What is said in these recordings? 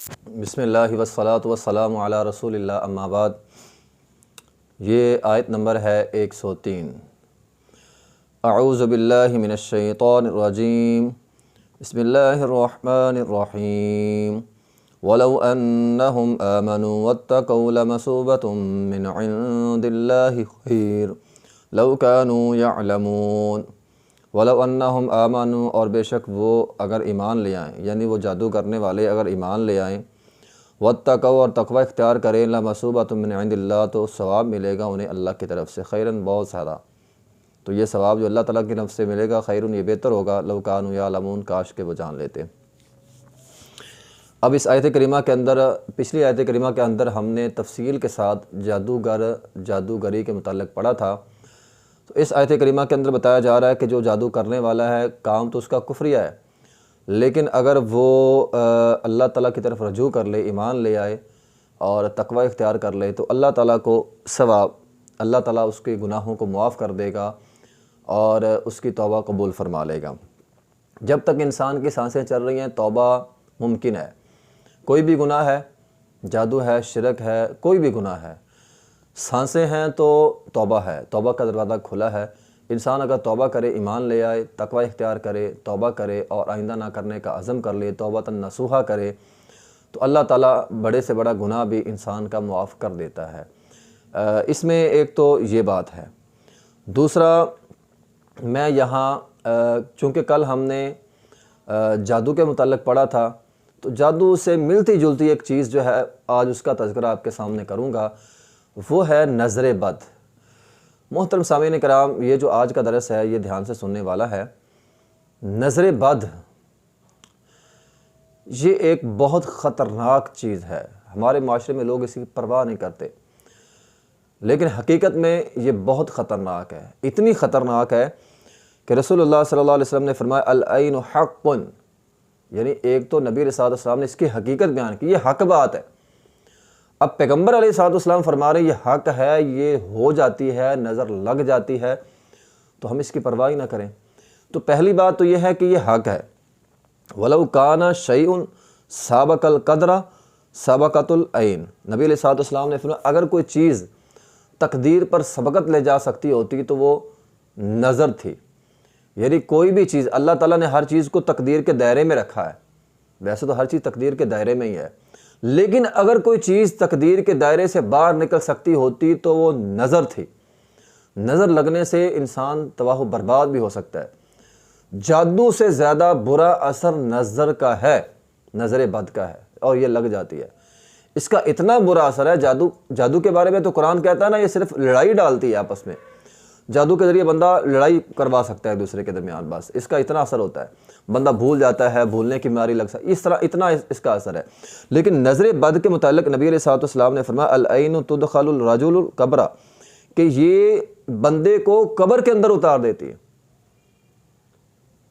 بسم اللہ والصلاۃ والسلام علی رسول اللہ اما بعد۔ یہ آیت نمبر ہے 103۔ اعوذ باللہ من الشیطان الرجیم، بسم اللہ الرحمن الرحیم۔ ولو انہم آمنوا واتقوا لمثوبۃ من عند اللہ خیر لو کانوا یعلمون۔ ولو انہم آمنوا، اور بے شک وہ اگر ایمان لے آئیں، یعنی وہ جادو کرنے والے اگر ایمان لے آئیں، واتقوا، اور تقوی اختیار کریں، لمثوبۃ من عند اللہ، تو ثواب ملے گا انہیں اللہ کی طرف سے، خیراً بہت زیادہ۔ تو یہ ثواب جو اللہ تعالیٰ کی طرف سے ملے گا، خیراً یہ بہتر ہوگا، لو کانوا یعلمون، کاش کہ وہ جان لیتے۔ اب اس آیت کریمہ کے اندر، پچھلی آیت کریمہ کے اندر ہم نے تفصیل کے ساتھ جادوگری کے متعلق پڑھا تھا۔ تو اس آیت کریمہ کے اندر بتایا جا رہا ہے کہ جو جادو کرنے والا ہے، کام تو اس کا کفریہ ہے، لیکن اگر وہ اللہ تعالیٰ کی طرف رجوع کر لے، ایمان لے آئے اور تقوی اختیار کر لے، تو اللہ تعالیٰ کو ثواب، اللہ تعالیٰ اس کے گناہوں کو معاف کر دے گا اور اس کی توبہ قبول فرما لے گا۔ جب تک انسان کی سانسیں چل رہی ہیں، توبہ ممکن ہے۔ کوئی بھی گناہ ہے، جادو ہے، شرک ہے، کوئی بھی گناہ ہے، سانسیں ہیں تو توبہ ہے، توبہ کا دروازہ کھلا ہے۔ انسان اگر توبہ کرے، ایمان لے آئے، تقوی اختیار کرے، توبہ کرے اور آئندہ نہ کرنے کا عزم کر لے، توبۃ نصوحا کرے، تو اللہ تعالیٰ بڑے سے بڑا گناہ بھی انسان کا معاف کر دیتا ہے۔ اس میں ایک تو یہ بات ہے۔ دوسرا، میں یہاں چونکہ کل ہم نے جادو کے متعلق پڑھا تھا، تو جادو سے ملتی جلتی ایک چیز جو ہے، آج اس کا تذکرہ آپ کے سامنے کروں گا، وہ ہے نظر بد۔ محترم سامعین کرام، یہ جو آج کا درس ہے، یہ دھیان سے سننے والا ہے۔ نظر بد یہ ایک بہت خطرناک چیز ہے۔ ہمارے معاشرے میں لوگ اس کی پرواہ نہیں کرتے، لیکن حقیقت میں یہ بہت خطرناک ہے۔ اتنی خطرناک ہے کہ رسول اللہ صلی اللہ علیہ وسلم نے فرمایا العین حق، یعنی ایک تو نبی علیہ السلام نے اس کی حقیقت بیان کی، یہ حق بات ہے۔ اب پیغمبر علیہ السلام فرما رہے ہیں یہ حق ہے، یہ ہو جاتی ہے، نظر لگ جاتی ہے، تو ہم اس کی پرواہ ہی نہ کریں۔ تو پہلی بات تو یہ ہے کہ یہ حق ہے۔ وَلَوْ كَانَ شَيْءٌ سَابَقَ الْقَدْرَ سَبَقَتُ الْعَيْنِ، نبی علیہ السلام نے فرمایا اگر کوئی چیز تقدیر پر سبقت لے جا سکتی ہوتی تو وہ نظر تھی۔ یعنی کوئی بھی چیز، اللہ تعالیٰ نے ہر چیز کو تقدیر کے دائرے میں رکھا ہے، ویسے تو ہر چیز تقدیر کے دائرے میں ہی ہے، لیکن اگر کوئی چیز تقدیر کے دائرے سے باہر نکل سکتی ہوتی تو وہ نظر تھی۔ نظر لگنے سے انسان تباہ و برباد بھی ہو سکتا ہے۔ جادو سے زیادہ برا اثر نظر کا ہے، نظر بد کا ہے، اور یہ لگ جاتی ہے۔ اس کا اتنا برا اثر ہے، جادو کے بارے میں تو قرآن کہتا ہے نا، یہ صرف لڑائی ڈالتی ہے آپس میں۔ جادو کے ذریعے بندہ لڑائی کروا سکتا ہے ایک دوسرے کے درمیان، بس اس کا اتنا اثر ہوتا ہے، بندہ بھول جاتا ہے، بھولنے کی بیماری لگ سکتی ہے، اس طرح اتنا اس کا اثر ہے۔ لیکن نظر بد کے متعلق نبی علیہ السلام نے فرمایا العین تدخل الرجل القبر، کہ یہ بندے کو قبر کے اندر اتار دیتی ہے،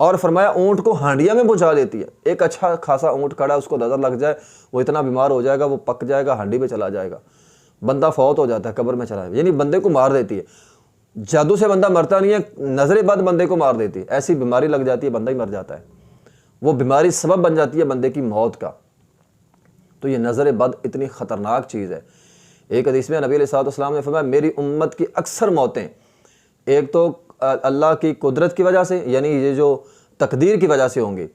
اور فرمایا اونٹ کو ہانڈیا میں پہنچا دیتی ہے۔ ایک اچھا خاصا اونٹ کھڑا ہے، اس کو نظر لگ جائے، وہ اتنا بیمار ہو جائے گا، وہ پک جائے گا، ہانڈی میں چلا جائے گا، بندہ فوت ہو جاتا ہے، قبر میں چلا جائے گا، یعنی بندے کو مار دیتی ہے۔ جادو سے بندہ مرتا نہیں ہے، نظر بد بندے کو مار دیتی ہے، ایسی بیماری لگ جاتی ہے، بندہ ہی مر جاتا ہے، وہ بیماری سبب بن جاتی ہے بندے کی موت کا۔ تو یہ نظر بد اتنی خطرناک چیز ہے۔ ایک حدیث میں نبی علیہ السلام نے فرمایا میری امت کی اکثر موتیں ایک تو اللہ کی قدرت کی وجہ سے، یعنی یہ جو تقدیر کی وجہ سے ہوں گی،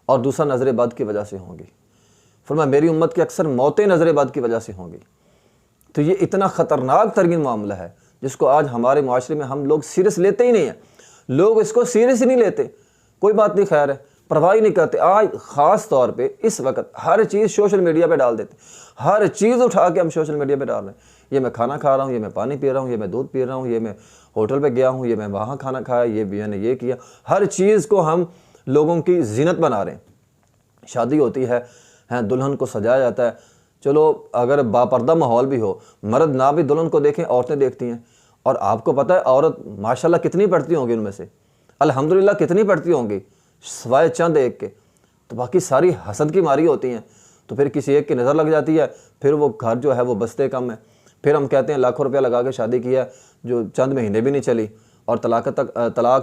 اور دوسرا نظر بد کی وجہ سے ہوں گی۔ فرمایا میری امت کی اکثر موتیں نظر بد کی وجہ سے ہوں گی۔ تو یہ اتنا خطرناک ترین معاملہ ہے، جس کو آج ہمارے معاشرے میں ہم لوگ سیریس لیتے ہی نہیں ہیں۔ لوگ اس کو سیریس ہی نہیں لیتے، کوئی بات نہیں، خیر ہے، پرواہ ہی نہیں کرتے۔ آج خاص طور پہ اس وقت ہر چیز سوشل میڈیا پہ ڈال دیتے، ہر چیز اٹھا کے ہم سوشل میڈیا پہ ڈال رہے ہیں۔ یہ میں کھانا کھا رہا ہوں، یہ میں پانی پی رہا ہوں، یہ میں دودھ پی رہا ہوں، یہ میں ہوٹل پہ گیا ہوں، یہ میں وہاں کھانا کھایا، یہ بھی میں نے یہ کیا۔ ہر چیز کو ہم لوگوں کی زینت بنا رہے ہیں۔ شادی ہوتی ہے، دلہن کو سجایا جاتا ہے، چلو اگر باپردہ ماحول بھی ہو، مرد نہ بھی دلہن کو دیکھیں، عورتیں دیکھتی ہیں۔ اور آپ کو پتہ ہے عورت ماشاءاللہ کتنی پڑھتی ہوں گی، ان میں سے الحمدللہ کتنی پڑھتی ہوں گی، سوائے چند ایک کے، تو باقی ساری حسد کی ماری ہوتی ہیں۔ تو پھر کسی ایک کی نظر لگ جاتی ہے، پھر وہ گھر جو ہے وہ بستے کم ہے، پھر ہم کہتے ہیں لاکھوں روپیہ لگا کے شادی کی ہے، جو چند مہینے بھی نہیں چلی، اور طلاق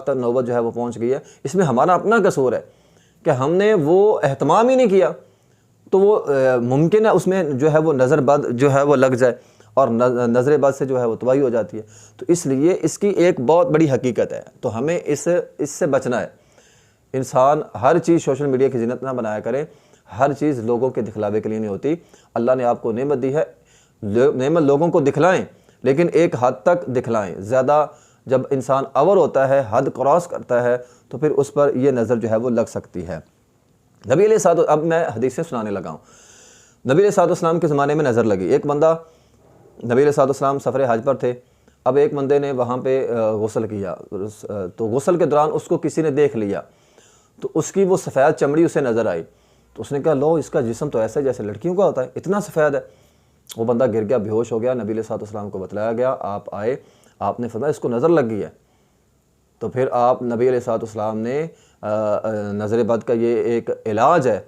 تک نوبت جو ہے وہ پہنچ گئی ہے۔ اس میں ہمارا اپنا قصور ہے کہ ہم نے وہ اہتمام ہی نہیں کیا، تو وہ ممکن ہے اس میں جو ہے وہ نظر بد جو ہے وہ لگ جائے، اور نظر بد سے جو ہے وہ تباہی ہو جاتی ہے۔ تو اس لیے اس کی ایک بہت بڑی حقیقت ہے، تو ہمیں اس سے بچنا ہے۔ انسان ہر چیز سوشل میڈیا کی زینت نہ بنایا کرے، ہر چیز لوگوں کے دکھلاوے کے لیے نہیں ہوتی۔ اللہ نے آپ کو نعمت دی ہے، نعمت لوگوں کو دکھلائیں، لیکن ایک حد تک دکھلائیں۔ زیادہ جب انسان اوور ہوتا ہے، حد کراس کرتا ہے، تو پھر اس پر یہ نظر جو ہے وہ لگ سکتی ہے۔ نبی علیہ الصلوۃ، اب میں حدیثیں سنانے لگا ہوں۔ نبی علیہ الصلوۃ والسلام کے زمانے میں نظر لگی۔ ایک بندہ، نبی علیہ الصلوۃ والسلام سفر حج پر تھے، اب ایک بندے نے وہاں پہ غسل کیا، تو غسل کے دوران اس کو کسی نے دیکھ لیا، تو اس کی وہ سفید چمڑی اسے نظر آئی، تو اس نے کہا لو اس کا جسم تو ایسا جیسے لڑکیوں کا ہوتا ہے، اتنا سفید ہے۔ وہ بندہ گر گیا، بے ہوش ہو گیا۔ نبی علیہ الصلوۃ والسلام کو بتلایا گیا، آپ آئے، آپ نے فرمایا اس کو نظر لگ گئی ہے۔ تو پھر آپ نبی علیہ الصلوۃ والسلام نے نظر بد کا یہ ایک علاج ہے،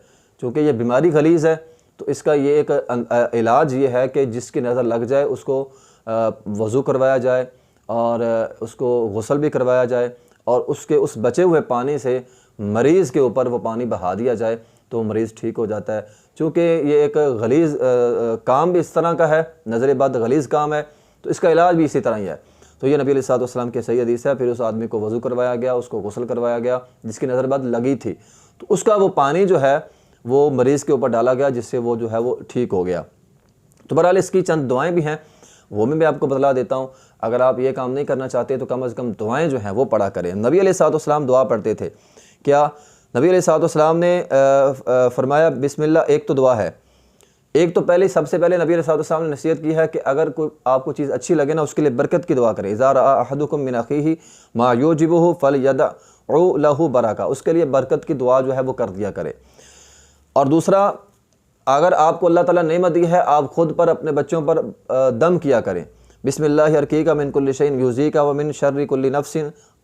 چونکہ یہ بیماری غلیظ ہے، تو اس کا یہ ایک علاج یہ ہے کہ جس کی نظر لگ جائے اس کو وضو کروایا جائے، اور اس کو غسل بھی کروایا جائے، اور اس بچے ہوئے پانی سے مریض کے اوپر وہ پانی بہا دیا جائے، تو مریض ٹھیک ہو جاتا ہے۔ چونکہ یہ ایک غلیظ کام بھی اس طرح کا ہے، نظر بد غلیظ کام ہے، تو اس کا علاج بھی اسی طرح ہی ہے۔ تو یہ نبی علیہ الصلوۃ والسلام کی صحیح حدیث ہے۔ پھر اس آدمی کو وضو کروایا گیا، اس کو غسل کروایا گیا جس کی نظر بد لگی تھی، تو اس کا وہ پانی جو ہے وہ مریض کے اوپر ڈالا گیا، جس سے وہ جو ہے وہ ٹھیک ہو گیا۔ تو بہرحال اس کی چند دعائیں بھی ہیں، وہ میں آپ کو بتلا دیتا ہوں۔ اگر آپ یہ کام نہیں کرنا چاہتے تو کم از کم دعائیں جو ہیں وہ پڑھا کریں۔ نبی علیہ الصلوۃ والسلام دعا پڑھتے تھے۔ کیا نبی علیہ الصلوۃ والسلام نے فرمایا بسم اللہ، ایک تو دعا ہے، ایک تو سب سے پہلے نبی علیہ الصلوۃ والسلام نے نصیحت کی ہے کہ اگر کوئی آپ کو چیز اچھی لگے نا، اس کے لیے برکت کی دعا کرے۔ اذا رأى احدكم من اخیہ ما یعجبہ فلیدع لہ برکہ، اس کے لیے برکت کی دعا جو ہے وہ کر دیا کرے۔ اور دوسرا، اگر آپ کو اللہ تعالیٰ نعمت دی ہے، آپ خود پر اپنے بچوں پر دم کیا کریں۔ بسم اللہ ارقیک من کل شیء یؤذیک ومن شر کل نفس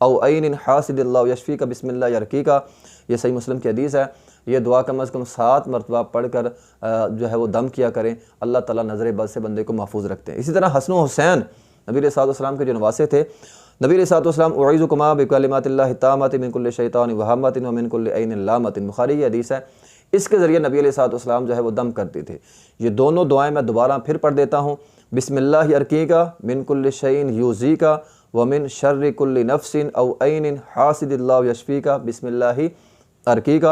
او عین حاسد اللہ یشفیک، بسم اللہ ارقیک، یہ صحیح مسلم کی حدیث ہے۔ یہ دعا کم از کم 7 مرتبہ پڑھ کر جو ہے وہ دم کیا کریں، اللہ تعالیٰ نظر بد سے بندے کو محفوظ رکھتے ہیں۔ اسی طرح حسن و حسین نبی علیہ الصلوۃ والسلام کے جو نواسے تھے، نبی علیہ الصلوۃ والسلام اعیذکما بکلمات اللہ التامات من کل شیطان وہمۃ ومن کل عین لامۃ، بخاری کی حدیث ہے۔ اس کے ذریعے نبی علیہ الصلوۃ والسلام جو ہے وہ دم کرتے تھے۔ یہ دونوں دعائیں میں دوبارہ پھر پڑھ دیتا ہوں۔ بسم اللہ ارقیک من کل شیء یؤذیک ومن شر کل نفس او عین حاسد اللہ یشفیک، بسم اللہ ارقیک۔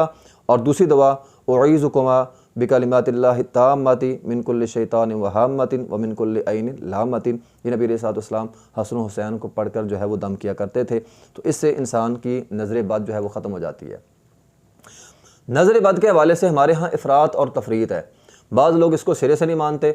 اور دوسری دعا اعیذکما بکلمات اللہ التامات من کل شیطان وہمۃ ومن کل عین لامۃ، یہ نبی علیہ الصلوۃ والسلام حسن و حسین کو پڑھ کر جو ہے وہ دم کیا کرتے تھے۔ تو اس سے انسان کی نظر بد جو ہے وہ ختم ہو جاتی ہے۔ نظر بد کے حوالے سے ہمارے ہاں افراط اور تفریط ہے۔ بعض لوگ اس کو سرے سے نہیں مانتے،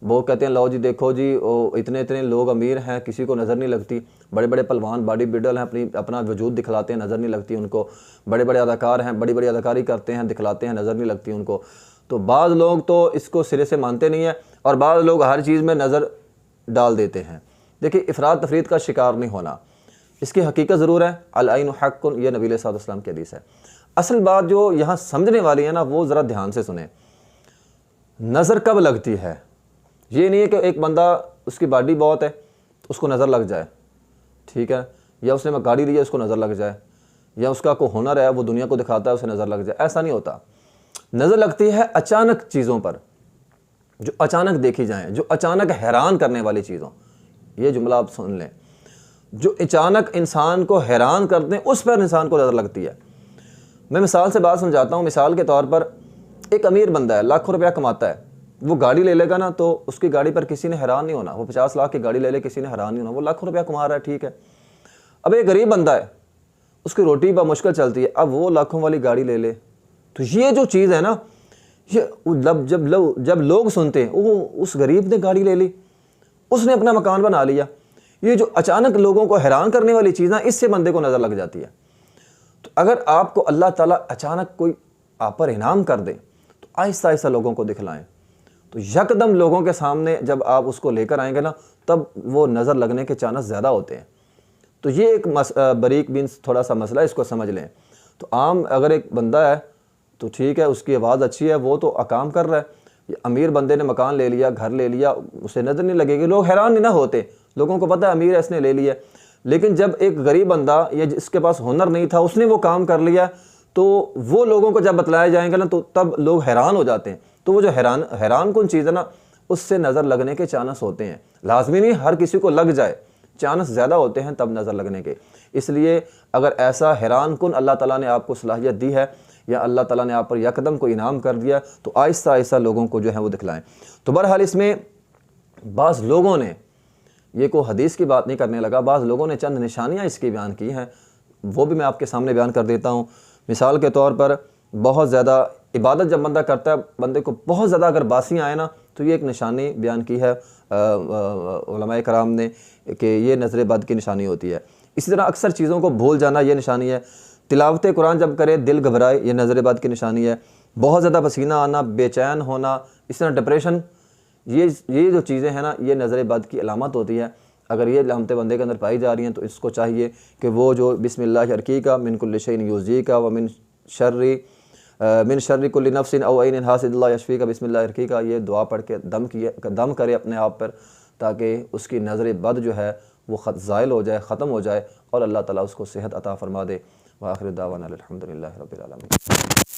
وہ کہتے ہیں لو جی دیکھو جی اتنے لوگ امیر ہیں، کسی کو نظر نہیں لگتی، بڑے بڑے پہلوان باڈی بلڈر ہیں، اپنا وجود دکھلاتے ہیں، نظر نہیں لگتی ان کو، بڑے بڑے اداکار ہیں، بڑی بڑی اداکاری کرتے ہیں، دکھلاتے ہیں، نظر نہیں لگتی ان کو۔ تو بعض لوگ تو اس کو سرے سے مانتے نہیں ہیں، اور بعض لوگ ہر چیز میں نظر ڈال دیتے ہیں۔ دیکھیں، افراط تفریط کا شکار نہیں ہونا، اس کی حقیقت ضرور ہے۔ العین حق، یہ نبی علیہ الصلوۃ والسلام کی حدیث ہے۔ اصل بات جو یہاں سمجھنے والی ہے نا، وہ ذرا دھیان سے سنیں۔ نظر کب لگتی ہے؟ یہ نہیں ہے کہ ایک بندہ اس کی باڈی بہت ہے اس کو نظر لگ جائے، ٹھیک ہے، یا اس نے گاڑی لی ہے اس کو نظر لگ جائے، یا اس کا کوئی ہنر ہے وہ دنیا کو دکھاتا ہے اسے نظر لگ جائے، ایسا نہیں ہوتا۔ نظر لگتی ہے اچانک چیزوں پر، جو اچانک دیکھی جائیں، جو اچانک حیران کرنے والی چیزوں، یہ جملہ آپ سن لیں، جو اچانک انسان کو حیران کرتے ہیں اس پر انسان کو نظر لگتی ہے۔ میں مثال سے بات سمجھاتا ہوں۔ مثال کے طور پر ایک امیر بندہ ہے، لاکھوں روپیہ کماتا ہے، وہ گاڑی لے لے گا نا تو اس کی گاڑی پر کسی نے حیران نہیں ہونا۔ وہ 50 لاکھ کی گاڑی لے لے، کسی نے حیران نہیں ہونا، وہ لاکھوں روپیہ کما رہا ہے، ٹھیک ہے۔ اب ایک غریب بندہ ہے، اس کی روٹی بمشکل چلتی ہے، اب وہ لاکھوں والی گاڑی لے لے، تو یہ جو چیز ہے نا، یہ جب لوگ سنتے ہیں وہ اس غریب نے گاڑی لے لی، اس نے اپنا مکان بنا لیا، یہ جو اچانک لوگوں کو حیران کرنے والی چیز نا، اس سے بندے کو نظر لگ جاتی ہے۔ تو اگر آپ کو اللہ تعالیٰ اچانک کوئی آپ پر انعام کر دے تو آہستہ آہستہ لوگوں کو دکھلائیں، تو یکدم لوگوں کے سامنے جب آپ اس کو لے کر آئیں گے نا، تب وہ نظر لگنے کے چانس زیادہ ہوتے ہیں۔ تو یہ ایک باریک بینس تھوڑا سا مسئلہ ہے، اس کو سمجھ لیں۔ تو عام اگر ایک بندہ ہے تو ٹھیک ہے، اس کی آواز اچھی ہے، وہ تو کام کر رہا ہے، امیر بندے نے مکان لے لیا، گھر لے لیا، اسے نظر نہیں لگے گی، لوگ حیران نہیں نہ ہوتے، لوگوں کو پتہ ہے امیر ہے اس نے لے لیا۔ لیکن جب ایک غریب بندہ یا جس کے پاس ہنر نہیں تھا اس نے وہ کام کر لیا، تو وہ لوگوں کو جب بتلائے جائیں گے نا تو تب لوگ حیران ہو جاتے ہیں. تو وہ جو حیران کن چیز ہے نا اس سے نظر لگنے کے چانس ہوتے ہیں. لازمی نہیں ہر کسی کو لگ جائے, چانس زیادہ ہوتے ہیں تب نظر لگنے کے. اس لیے اگر ایسا حیران کن اللہ تعالیٰ نے آپ کو صلاحیت دی ہے یا اللہ تعالیٰ نے آپ پر یکدم کو انعام کر دیا تو آہستہ آہستہ لوگوں کو جو ہے وہ دکھلائیں. تو بہرحال اس میں بعض لوگوں نے, یہ کوئی حدیث کی بات نہیں کرنے لگا, بعض لوگوں نے چند نشانیاں اس کی بیان کی ہیں, وہ بھی میں آپ کے سامنے بیان کر دیتا ہوں. مثال کے طور پر بہت زیادہ عبادت جب بندہ کرتا ہے, بندے کو بہت زیادہ اگر باسیاں آئے نا تو یہ ایک نشانی بیان کی ہے علماء کرام نے کہ یہ نظر بد کی نشانی ہوتی ہے. اسی طرح اکثر چیزوں کو بھول جانا یہ نشانی ہے. تلاوت قرآن جب کرے دل گھبرائے یہ نظر بد کی نشانی ہے. بہت زیادہ پسینہ آنا, بے چین ہونا, اس طرح ڈپریشن, یہ جو چیزیں ہیں نا یہ نظر بد کی علامت ہوتی ہے. اگر یہ علامتیں بندے کے اندر پائی جا رہی ہیں تو اس کو چاہیے کہ وہ جو بسم اللہ ارقیکا من کل شیء یؤذیکا ومن شر کل نفس او عین حاسد اللہ یشفیکا بسم اللہ ارقیکا, یہ دعا پڑھ کے دم کرے اپنے آپ پر تاکہ اس کی نظر بد جو ہے وہ زائل ہو جائے, ختم ہو جائے اور اللہ تعالیٰ اس کو صحت عطا فرما دے. وآخر دعوانا الحمدللہ رب العالمین.